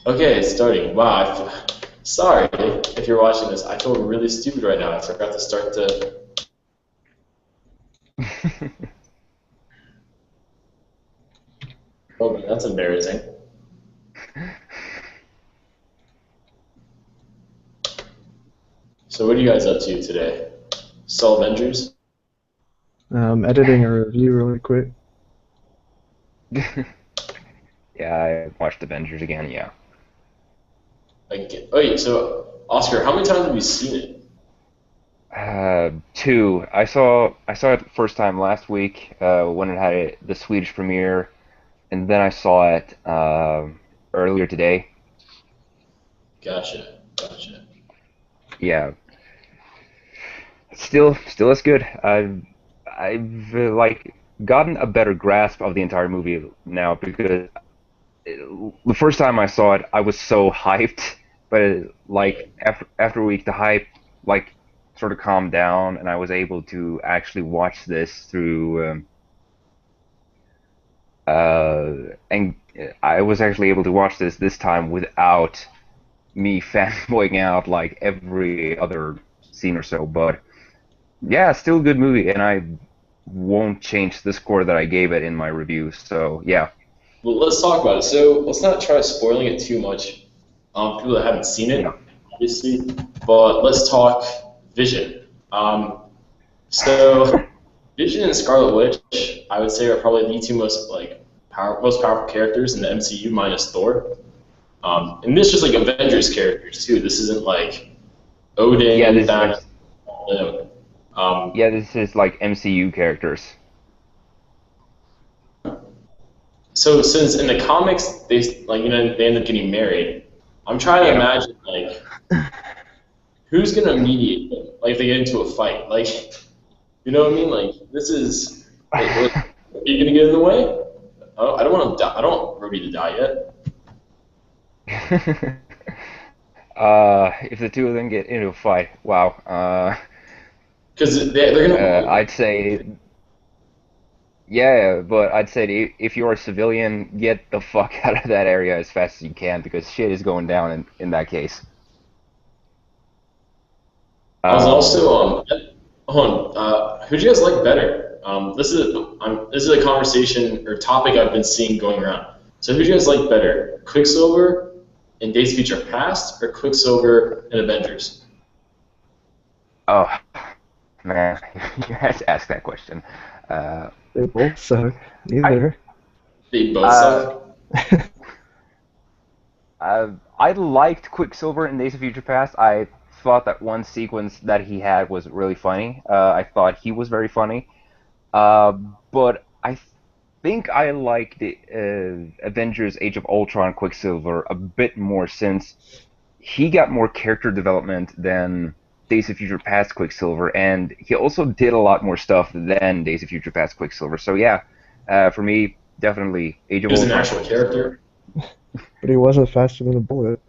Okay, it's starting. Wow, sorry if you're watching this. I feel really stupid right now. I forgot to start the. Oh, man, that's embarrassing. So, what are you guys up to today? Still Avengers? Editing a review really quick. Yeah, I watched Avengers again. Yeah, Like, wait, so Oscar, how many times have you seen it? two. I saw it the first time last week when it had the Swedish premiere, and then I saw it earlier today. Gotcha, gotcha. Yeah, still as good. I've like gotten a better grasp of the entire movie now because the first time I saw it, I was so hyped, but like after a week, the hype like sort of calmed down, and I was able to actually watch this through, and I was actually able to watch this time without me fanboying out like every other scene or so. But yeah, still a good movie, and I won't change the score that I gave it in my review. So yeah, Well, let's talk about it. So, let's not try spoiling it too much. People that haven't seen yeah, it, obviously, but let's talk Vision. So, Vision and Scarlet Witch, I would say, are probably the two most powerful characters in the MCU minus Thor. And this is just like Avengers characters too. This isn't like yeah. Odin, This is Thanos, all of them. Um, yeah, this is like MCU characters. so since in the comics they end up getting married, I'm trying to Yeah. imagine like who's gonna mediate them, like if they get into a fight, like you know what I mean? Like this is like, are you gonna get in the way? I don't want to die. I don't want Rhodey to die yet. If the two of them get into a fight, wow. Because they're gonna I'd say, yeah, but I'd say if you're a civilian, get the fuck out of that area as fast as you can because shit is going down in that case. I was Um, also hold on. Who do you guys like better? This is a conversation or topic I've been seeing going around. So who do you guys like better, Quicksilver in Days of Future Past or Quicksilver in Avengers? oh man, you had to ask that question. Uh, They both suck. I, Either. They both uh, suck. I liked Quicksilver in Days of Future Past. I thought that one sequence that he had was really funny. I thought he was very funny. Uh, but I think I like the Avengers: Age of Ultron Quicksilver a bit more since he got more character development than Days of Future Past Quicksilver, and he also did a lot more stuff than Days of Future Past Quicksilver. So yeah, for me, definitely Age He of was an Ultron actual Quicksilver. character. But he wasn't faster than a bullet.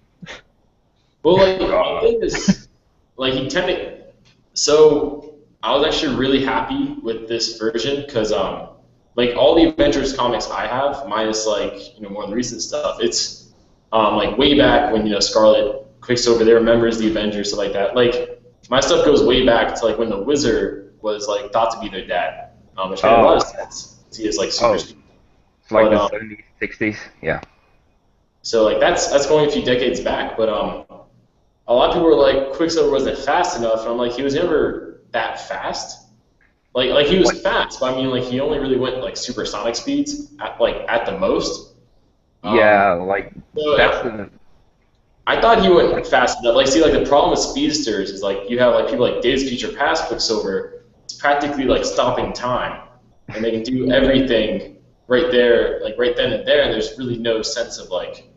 Well, like the Uh, thing is, like he technically. So I was actually really happy with this version because like all the Avengers comics I have, minus like more of the recent stuff, it's like way back when Scarlet, Quicksilver, they were members of the Avengers, stuff like that. Like my stuff goes way back to like when the Wizard was like thought to be their dad, which made a lot of oh, sense. He is like super oh, stupid. it's like But the 70s, 60s. Yeah. so like that's going a few decades back. But a lot of people were like Quicksilver wasn't fast enough, and I'm like he was never that fast. Like he What? was fast, but I mean like he only really went like supersonic speeds at the most. Um, Yeah, like so that's the I thought he went like fast enough. Like see like the problem with speedsters is like you have like people like Days of Future Past Quicksilver. It's practically like stopping time, and they can do everything right there, like right then and there, and there's really no sense of like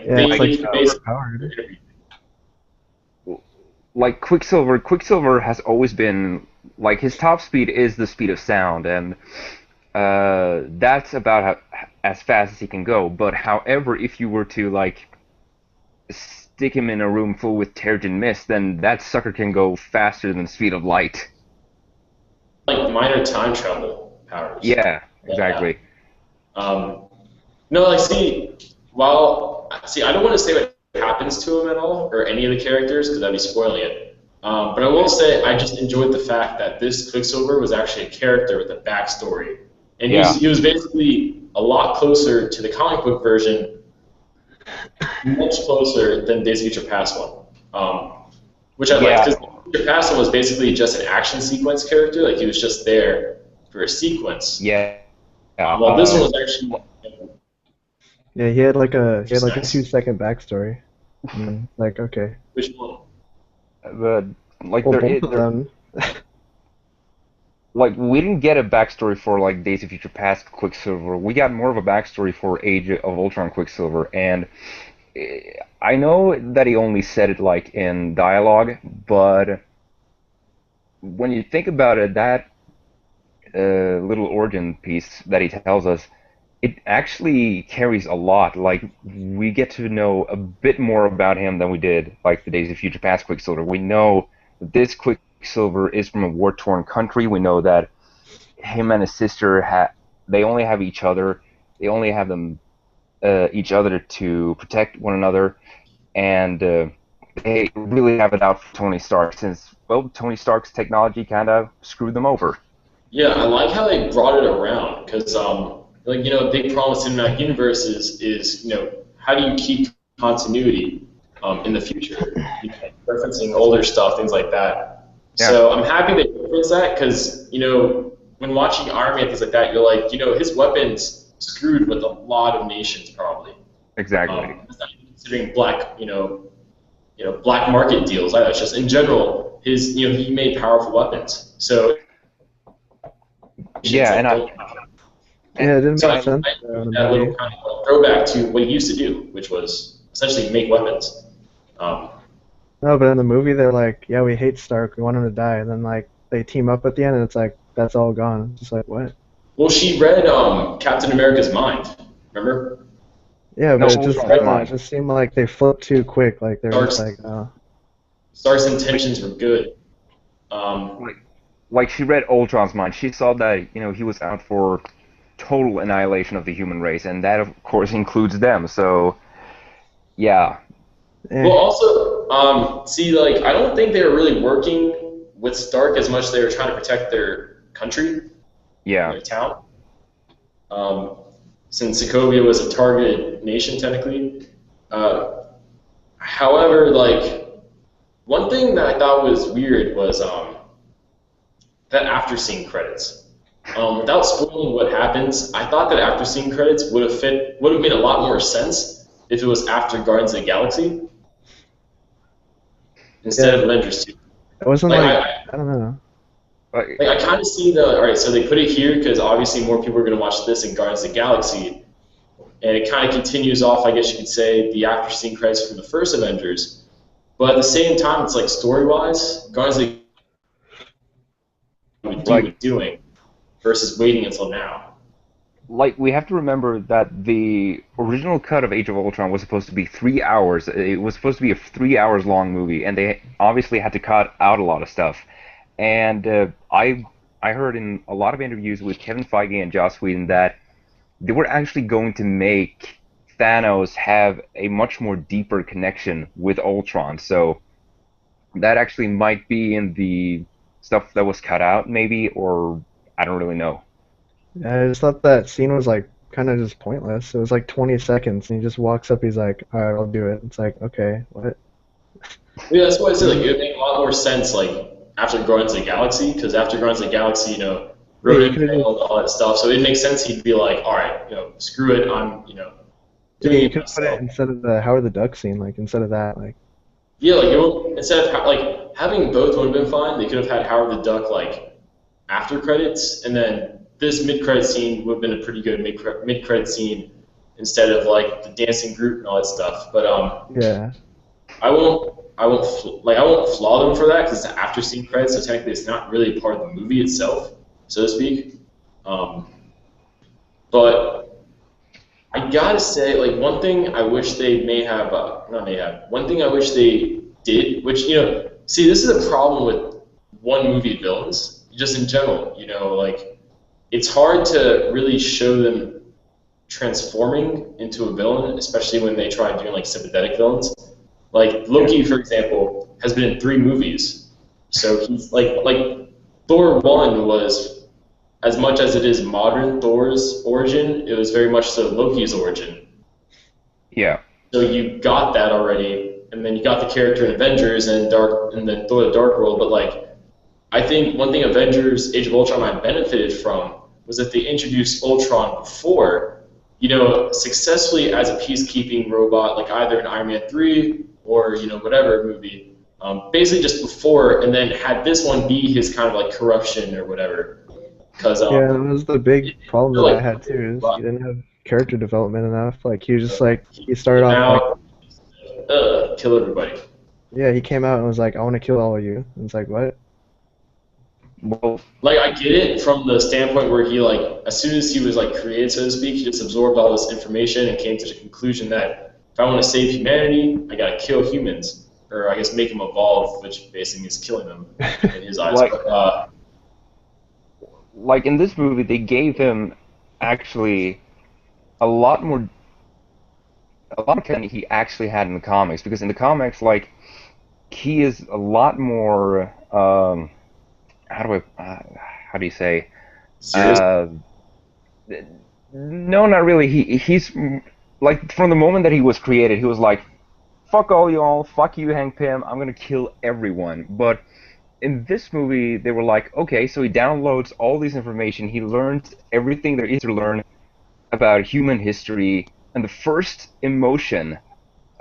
Yeah, they it's like like can basically overpowered. like Quicksilver. Quicksilver has always been like his top speed is the speed of sound, and that's about as fast as he can go. But however, if you were to like stick him in a room full with Terrigen mist, then that sucker can go faster than the speed of light. like minor time travel powers. Yeah, Yeah. exactly. Um, no, like see, while see, I don't want to say what happens to him at all, or any of the characters, because I'd be spoiling it. But I will say I just enjoyed the fact that this Quicksilver was actually a character with a backstory, and Yeah. he was basically a lot closer to the comic book version, much closer than Days of Future Past one, which I liked, because Future Past one was basically just an action sequence character, like he was just there for a sequence. Yeah. Well, this one was actually. Yeah, he had like a Nice. 2-second backstory. And like, okay. Which one? But like Well, there is, both of them. like we didn't get a backstory for like Days of Future Past Quicksilver. We got more of a backstory for Age of Ultron Quicksilver, and I know that he only said it like in dialogue, but when you think about it, that little origin piece that he tells us, it actually carries a lot. Like we get to know a bit more about him than we did like the Days of Future Past Quicksilver. We know that this Quicksilver is from a war-torn country. We know that him and his sister they only have each other. They only have them each other to protect one another, and they really have it out for Tony Stark since well Tony Stark's technology kind of screwed them over. Yeah, I like how they brought it around because, like, you know, a big problem with cinematic universes is, you know, how do you keep continuity in the future? You know, referencing older stuff, things like that. Yeah. So I'm happy they reference that because, you know, when watching Iron Man, things like that, you're like, you know, his weapons screwed with a lot of nations probably. Exactly. That's not even considering black, black market deals. It's just in general, he made powerful weapons. So Yeah, and Yeah, it didn't So make I sense. that little kind of throwback to what he used to do, which was essentially make weapons. Um, No, but in the movie they're like, yeah, we hate Stark, we want him to die, and then like they team up at the end, and it's like that's all gone. It's just like what? well, she read Captain America's mind. Remember? Yeah, No, but it just Ultron's mind. it just seemed like they flipped too quick. Like they're just Stark's- like, oh, Stark's intentions were good. Like she read Ultron's mind. She saw that he was out for total annihilation of the human race, and that of course includes them. So yeah, eh. Well, also, see, like I don't think they were really working with Stark as much as they were trying to protect their country, yeah, their town. Since Sokovia was a targeted nation technically. However, like one thing that I thought was weird was that after scene credits. Without spoiling what happens, I thought that after scene credits would have made a lot more sense if it was after Guardians of the Galaxy instead of Avengers 2. It wasn't Like, like I- I don't know. Like, Like I kind of see all right, so they put it here because obviously more people are going to watch this in Guardians of the Galaxy, and it kind of continues off, I guess you could say, the after scene credits from the first Avengers. But at the same time, it's like story-wise, Guardians of the Galaxy would do doing versus waiting until now. like we have to remember that the original cut of Age of Ultron was supposed to be 3 hours. It was supposed to be a 3 hours long movie, and they obviously had to cut out a lot of stuff. And I heard in a lot of interviews with Kevin Feige and Joss Whedon that they were actually going to make Thanos have a much more deeper connection with Ultron. So that actually might be in the stuff that was cut out, maybe, or I don't really know. Yeah, I just thought that scene was like kind of just pointless. It was like 20 seconds, and he just walks up. He's like, all right, I'll do it. It's like, okay, what? Yeah, that's why I said like it would make a lot more sense like after Guardians of the Galaxy, because after Guardians of the Galaxy, Ronan could've failed, all that stuff. So it makes sense he'd be like, all right, screw it, I'm doing You it could put myself. it instead of the Howard the Duck scene, like instead of that, like Yeah, like instead of like having both would have been fine. They could have had Howard the Duck like after credits, and then this mid-credit scene would have been a pretty good mid-credit scene instead of like the dancing group and all that stuff. But yeah. I won't flaw them for that because it's after scene credits, so technically it's not really part of the movie itself, so to speak. But I gotta say, like one thing I wish they one thing I wish they did, which see, this is a problem with one movie villains, just in general. Like it's hard to really show them transforming into a villain, especially when they try doing like sympathetic villains. Like Loki, for example, has been in 3 movies, so he's like Thor 1 was, as much as it is modern Thor's origin, it was very much so Loki's origin. Yeah. So you got that already, and then you got the character in Avengers and then Thor: The Dark World. But like, I think one thing Avengers: Age of Ultron might benefited from was that they introduced Ultron before, successfully as a peacekeeping robot, like either in Iron Man 3 or whatever movie. Basically just before, and then had this one be his kind of like corruption or whatever. Because Yeah, that was the big problem that I like, had too. Is he didn't have character development enough. Like he was just like he started off like kill everybody. yeah, he came out and was like, I want to kill all of you. And it's like what? Well, Like I get it from the standpoint where he like as soon as he was like created, so to speak, he just absorbed all this information and came to the conclusion that if I want to save humanity, I gotta kill humans, or I guess make them evolve, which basically means killing them in his eyes. Like- But, like in this movie, they gave him actually a lot more than he actually had in the comics. Because in the comics, like he is a lot more. How do you say? serious? No, not really. He's like from the moment that he was created, he was like, "Fuck all y'all, fuck you, Hank Pym. I'm gonna kill everyone." But in this movie, they were like, okay, so he downloads all this information. He learns everything there is to learn about human history, and the first emotion,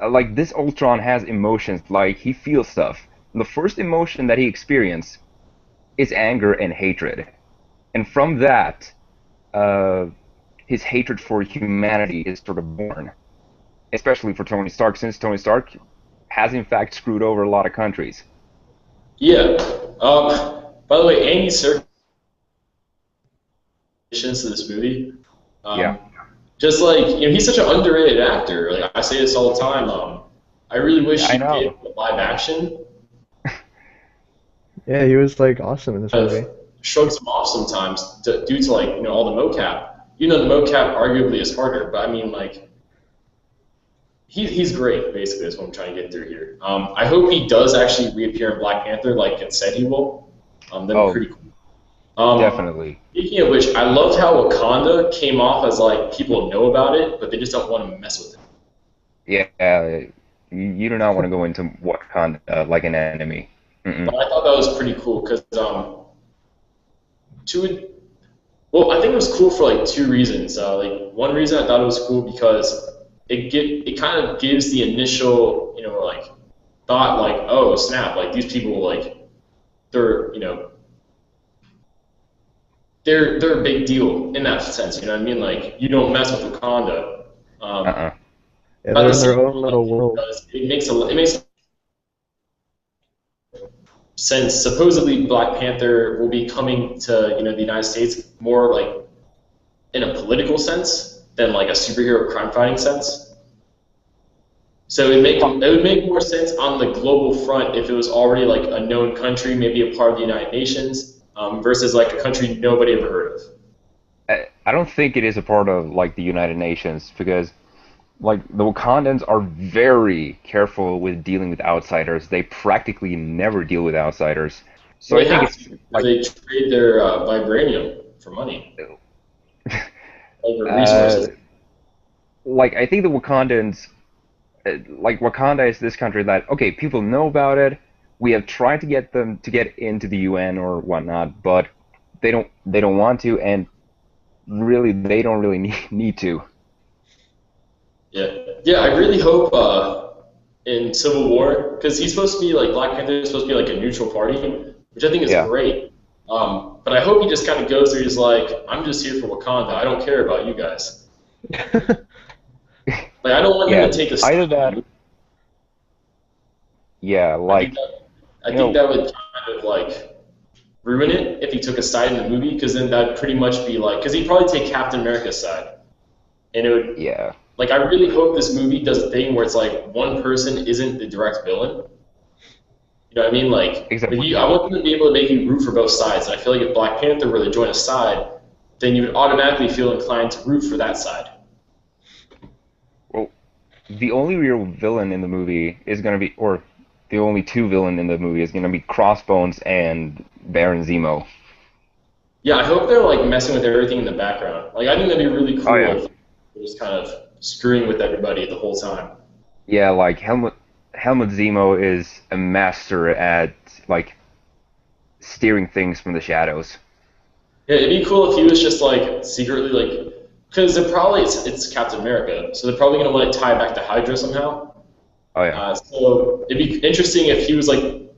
like this Ultron has emotions, like he feels stuff. And the first emotion that he experienced is anger and hatred, and from that, his hatred for humanity is sort of born, especially for Tony Stark, since Tony Stark has in fact screwed over a lot of countries. Yeah. By the way, Andy Serkis to this movie. Yeah. Just like he's such an underrated actor. Like I say this all the time. I really wish I he know. did live action. Yeah, he was like awesome in this movie. Shrugs him off sometimes due to like all the mocap. The mocap arguably is harder, but I mean like he's great. Basically, that's what I'm trying to get through here. I hope he does actually reappear in Black Panther like it said he will. That'd be pretty cool. Definitely. Speaking of which, I loved how Wakanda came off as like people know about it, but they just don't want to mess with it. Yeah, you do not want to go into Wakanda like an enemy. Mm-mm. But I thought that was pretty cool because I think it was cool for like 2 reasons. Like one reason I thought it was cool because it kind of gives the initial like thought like, oh snap, like these people like they're they're a big deal in that sense. You know what I mean? Like you don't mess with Wakanda. Yeah, By they're the in their same own little world. because it makes since supposedly Black Panther will be coming to the United States more like in a political sense than like a superhero crime fighting sense. So it would make more sense on the global front if it was already like a known country, maybe a part of the United Nations, versus like a country nobody ever heard of. I don't think it is a part of like the United Nations because like the Wakandans are very careful with dealing with outsiders. They practically never deal with outsiders. So They I think have it's to, like they trade their vibranium for money over resources. like I think the Wakandans like Wakanda is this country that okay, people know about it. We have tried to get them to get into the UN or whatnot, but they don't want to, and really they don't really need to. Yeah. I really hope in Civil War, because he's supposed to be like Black Panther is supposed to be like a neutral party, which I think is Yeah. great. But I hope he just kind of goes through. He's like, I'm just here for Wakanda. I don't care about you guys. Like I don't want Yeah, him to take a either side. that. Yeah, like I you think know, that would kind of like ruin it if he took a side in the movie, because then that'd pretty much be like, because he'd probably take Captain America's side, and it would yeah. like I really hope this movie does a thing where it's like one person isn't the direct villain. You know what I mean? Like, Exactly. I want them to be able to make you root for both sides. And I feel like if Black Panther were to join a side, then you would automatically feel inclined to root for that side. the only real villain in the movie is gonna be, or the only two villain in the movie is gonna be Crossbones and Baron Zemo. Yeah, I hope they're like messing with everything in the background. Like I think that'd be really cool Oh yeah. if they're just kind of screwing with everybody the whole time. Yeah, like Helmut Zemo is a master at like steering things from the shadows. Yeah, it'd be cool if he was just like secretly like, because they're probably it's Captain America, so they're probably gonna want to tie it back to Hydra somehow. Oh yeah. So it'd be interesting if he was like,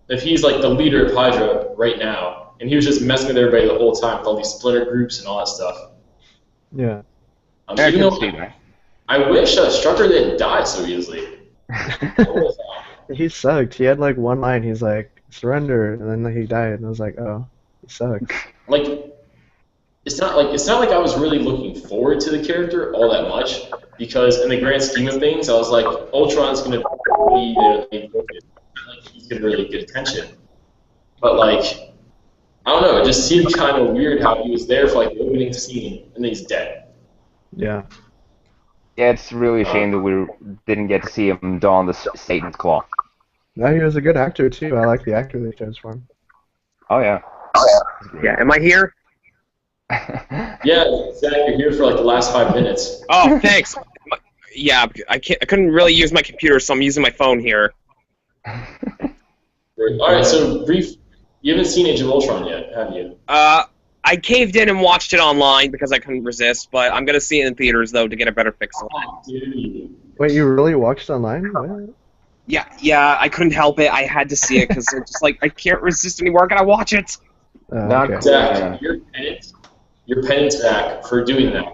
if he's like the leader of Hydra right now, and he was just messing with everybody the whole time with all these splinter groups and all that stuff. Yeah. I Even can though see that. I wish Strucker didn't die so easily. He sucked. He had like one line. He's like, surrender, and then he died. And I was like, oh, he sucks. Like, it's not like I was really looking forward to the character all that much because in the grand scheme of things, I was like, Ultron's gonna be the main focus. Like he's gonna really get attention. But like, I don't know. It just seemed kind of weird how he was there for like the opening scene and then he's dead. Yeah. Yeah, it's really a shame that we didn't get to see him don the Satan's claw. No, he was a good actor too. I like the actor they chose for him. Oh yeah. Yeah, am I here? Yeah, Zach, you're here for like the last 5 minutes. Oh, thanks. Yeah, I couldn't really use my computer, so I'm using my phone here. All right, so brief. You haven't seen Age of Ultron yet, have you? I caved in and watched it online because I couldn't resist, but I'm gonna see it in theaters though to get a better fix on it. Dude. Wait, you really watched online? What? Yeah, I couldn't help it. I had to see it because it's just like I can't resist anymore. I gotta watch it. Not Okay. Zach, your penance, Zach, for doing that.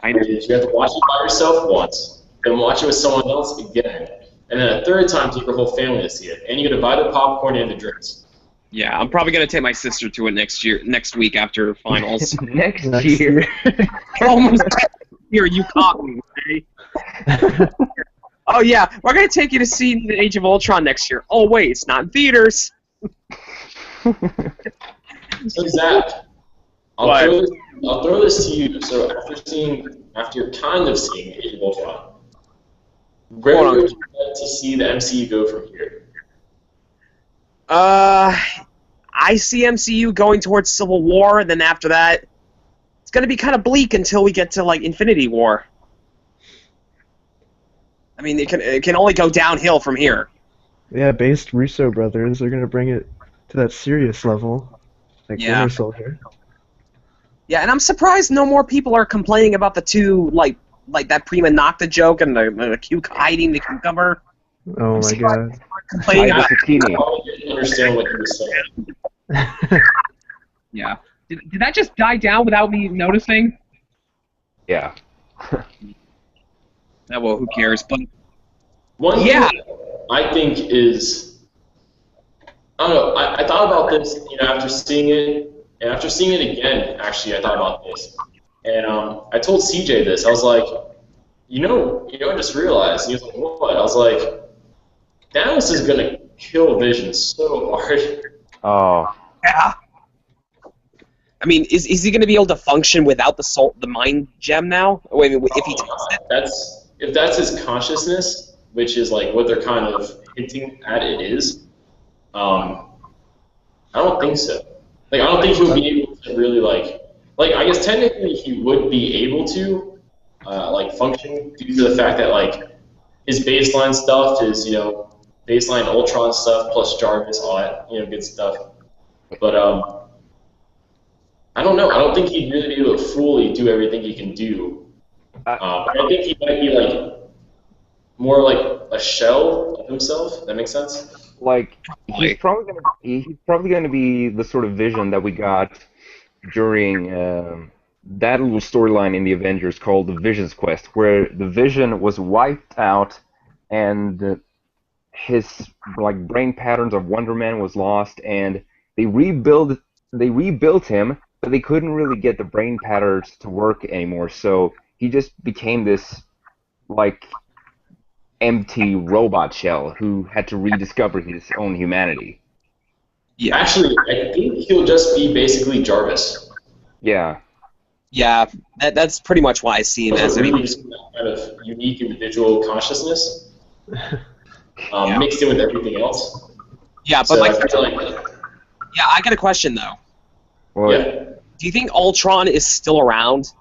I know. Is you have to watch it by yourself once, then watch it with someone else again, and then a third time take your whole family to see it, and you gotta buy the popcorn and the drinks. Yeah, I'm probably gonna take my sister to it next week after finals. Next Next year. Almost here, you caught me. Okay? Oh yeah, we're gonna take you to see the Age of Ultron next year. Oh wait, it's not in theaters. So Zach, What? I'll throw this to you. So after you're kind of seeing Age of Ultron, where Hold on. would you like to see the MCU go from here? I see MCU going towards Civil War, and then after that, it's gonna be kind of bleak until we get to like Infinity War. I mean, it can only go downhill from here. Yeah, based Russo brothers are gonna bring it to that serious level, like Yeah. Winter Soldier. Yeah, and I'm surprised no more people are complaining about the two like that Prima Nocta joke and the hiding the cucumber. Oh my god. Complaining Hide about, the zucchini. I didn't understand what you were saying. yeah. Did that just die down without me noticing? Yeah. Well, who cares? But One Yeah. thing I think is, I don't know, I thought about this, after seeing it, and after seeing it again, actually, I thought about this. And I told CJ this. I was like, I just realized. And he was like, what? I was like, Thanos is going to kill Vision so hard. Oh. yeah. I mean, is he going to be able to function without the mind gem now? Wait, if he takes it? If that's his consciousness, which is like what they're kind of hinting at it is, I don't think so. Like, I don't think he'll be able to really like I guess technically he would be able to function due to the fact that like his baseline stuff is baseline Ultron stuff plus Jarvis, all that good stuff. But I don't know. I don't think he'd really be able to fully do everything he can do. I think he might be like more like a shell of himself. That makes sense. Like he's probably gonna be the sort of Vision that we got during that little storyline in the Avengers called the Vision's Quest, where the Vision was wiped out and his like brain patterns of Wonder Man was lost, and they rebuilt him, but they couldn't really get the brain patterns to work anymore. So he just became this like empty robot shell who had to rediscover his own humanity. Yeah. Actually, I think he'll just be basically Jarvis. Yeah. Yeah, that's pretty much why I see him as. I mean, Just that kind of unique individual consciousness Yeah. mixed in with everything else. yeah, but So my I feel like, yeah, I got a question though. Well, yeah, Do you think Ultron is still around?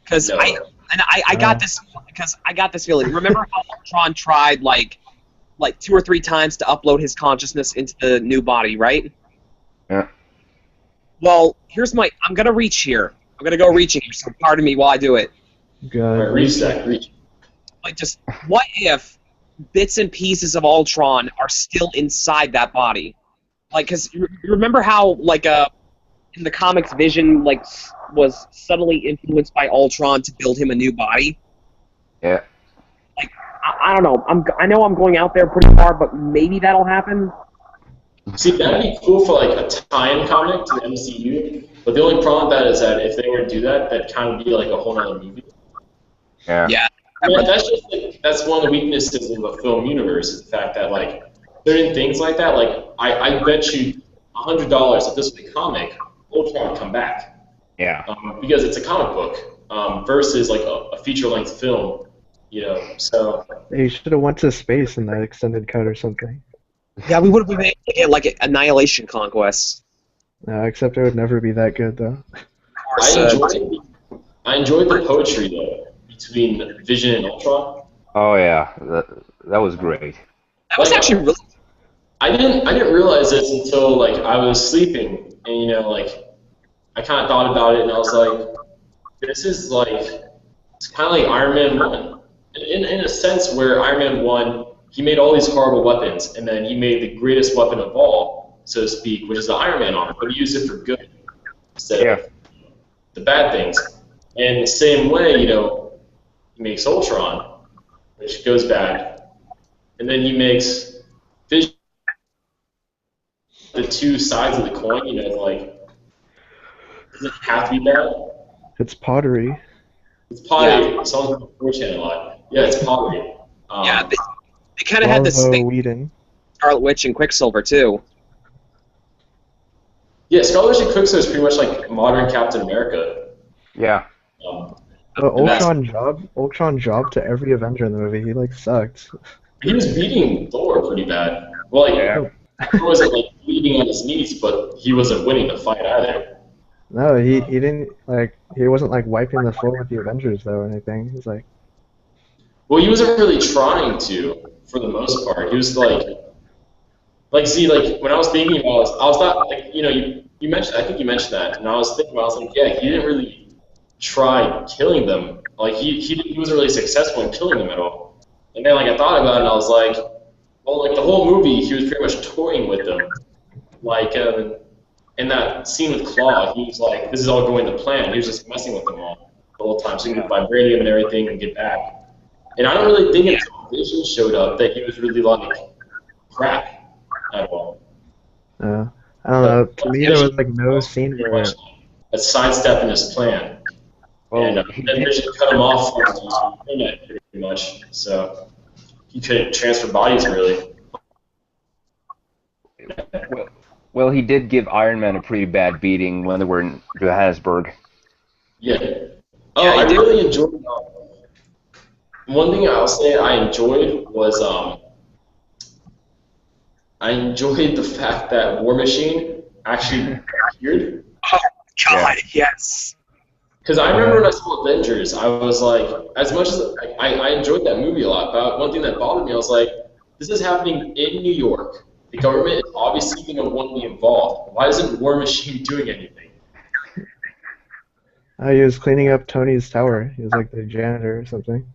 Because No. I got this feeling. Remember how Ultron tried like 2 or 3 times to upload his consciousness into the new body, right? Yeah. Well, I'm gonna reach here. I'm gonna go reaching here. So pardon me while I do it. all right, Good. reach that, reach. Like, just what if bits and pieces of Ultron are still inside that body? Like, because you remember how in the comics, Vision was subtly influenced by Ultron to build him a new body. yeah. I don't know. I know I'm going out there pretty far, but maybe that'll happen. See, that'd be cool for like a tie-in comic to the MCU. But the only problem with that is that if they were to do that, that'd kind of be like a whole other movie. Yeah. Yeah. I mean, that's one of the weaknesses of the film universe is the fact that like certain things like that, like I bet you $100 if this was a comic, Ultron would come back Yeah. because it's a comic book versus like a feature-length film, you know. So They should have went to space in that extended cut or something. Yeah, we would have been able to get like Annihilation Conquest. No, except it would never be that good though. I enjoyed the poetry though between Vision and Ultron. Oh yeah. That was great. That was actually really. I didn't realize this until like I was sleeping, and you know, like I kind of thought about it, and I was like, this is like it's kind of like Iron Man 1, in a sense where Iron Man 1 he made all these horrible weapons, and then he made the greatest weapon of all, so to speak, which is the Iron Man armor, but he used it for good instead of the bad things. And the same way, you know, he makes Ultron, which goes bad, and then he makes Vision. The two sides of the coin, you know, like, does it have to be bad? It's pottery. It's pottery. Yeah. Someone's on the 4chan a lot. Yeah, it's pottery. Yeah, they kind of had this Bravo, thing, Whedon. Scarlet Witch and Quicksilver too. Yeah, Scarlet Witch and Quicksilver is pretty much like modern Captain America. Yeah. But Ultron job to every Avenger in the movie. He like sucked. He was beating Thor pretty bad. Well, like, Yeah. he wasn't like bleeding on his knees, but he wasn't winning the fight either. No, he didn't he wasn't like wiping the floor with the Avengers though or anything. He's like, Well, he wasn't really trying to, for the most part. He was see, like when I was thinking about it, I was not like, you know, you mentioned, I think you mentioned that, and I was thinking about, I was like, yeah, he didn't really try killing them. Like he wasn't really successful in killing them at all. And then like I thought about it, and I was like, well, like the whole movie, he was pretty much toying with them. Like in that scene with Claw, he was like, this is all going to plan. He was just messing with them all the whole time, so he could vibranium and everything and get back. And I don't really think until Vision showed up that he was really like crap at all. I don't know. To me, there was like no scene where a sidestep in his plan. Well, And then Vision cut him off from the internet pretty much, so he couldn't transfer bodies really. Well, he did give Iron Man a pretty bad beating when they were in Johannesburg. Yeah. Oh, Yeah, he I did. really enjoyed. One thing I'll say I enjoyed was I enjoyed the fact that War Machine actually appeared. God, yes. Because I remember when I saw Avengers, I was like, as much as I enjoyed that movie a lot, but one thing that bothered me, I was like, this is happening in New York. The government is obviously going to want to be involved. Why isn't War Machine doing anything? he was cleaning up Tony's tower. He was like the janitor or something.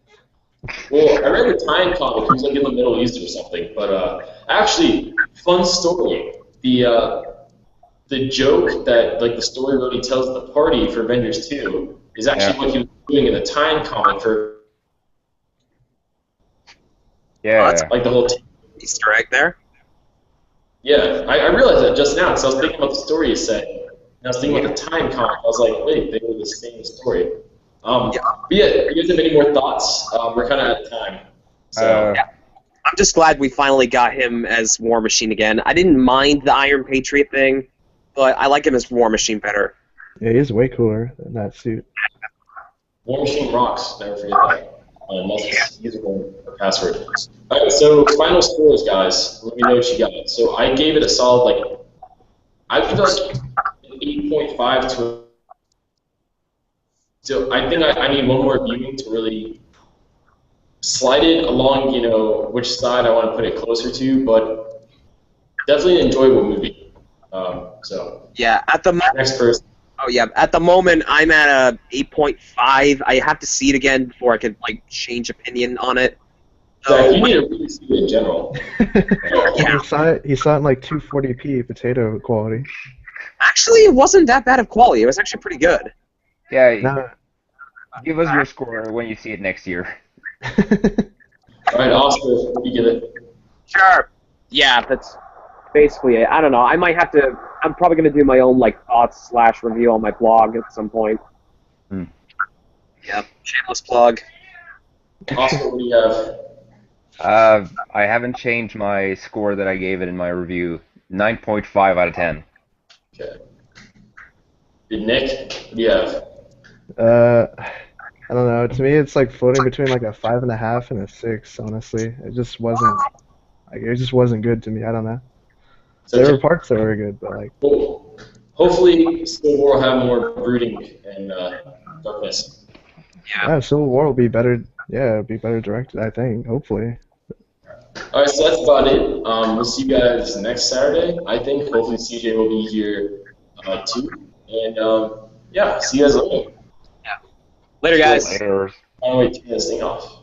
Well, I read the Time comic. He was like in the Middle East or something. But actually, fun story. The joke that like the story really tells at the party for Avengers 2 is actually what he was doing in the Time comic for like the whole. Easter egg there. Yeah, I realized that just now because I was thinking about the story you said. And I was thinking about the Time comic. I was like, wait, they were the same story. But yeah, you guys have any more thoughts? We're kind of out of time. So. I'm just glad we finally got him as War Machine again. I didn't mind the Iron Patriot thing, but I like him as War Machine better. Yeah, he's way cooler in that suit. War Machine rocks. Never forget that. That's his username or password. All right, so final scores, guys. Let me know what you got. So I gave it a solid I give it like an 8.5 to. So I think I need one more viewing to really slide it along, which side I want to put it closer to, but definitely an enjoyable movie. So Yeah, next person. oh yeah, at the moment I'm at a 8.5. I have to see it again before I could change opinion on it. Zach, you need to really see it in general. Yeah. He saw it in like 240p potato quality. Actually, it wasn't that bad of quality. It was actually pretty good. Yeah, No. give us your score when you see it next year. All right, Oscar, what do you give it? Sure. Yeah, that's basically it. I don't know. I might have to. I'm probably gonna do my own thoughts / review on my blog at some point. Hmm. Yep. Shameless plug. Oscar, what do you have? I haven't changed my score that I gave it in my review. 9.5 out of 10. Okay. Nick, what do you have? I don't know. To me, it's like floating between like a 5.5 and a 6. Honestly, it just wasn't. It just wasn't good to me. I don't know. There were parts that were good, but Well, hopefully, Civil War will have more brooding and darkness. yeah, Civil War will be better. Yeah, it'll be better directed. I think. Hopefully. All right, so that's about it. We'll see you guys next Saturday. I think hopefully CJ will be here too. And yeah, see you guys later. Later, guys. Later. Can't wait to turn this thing off.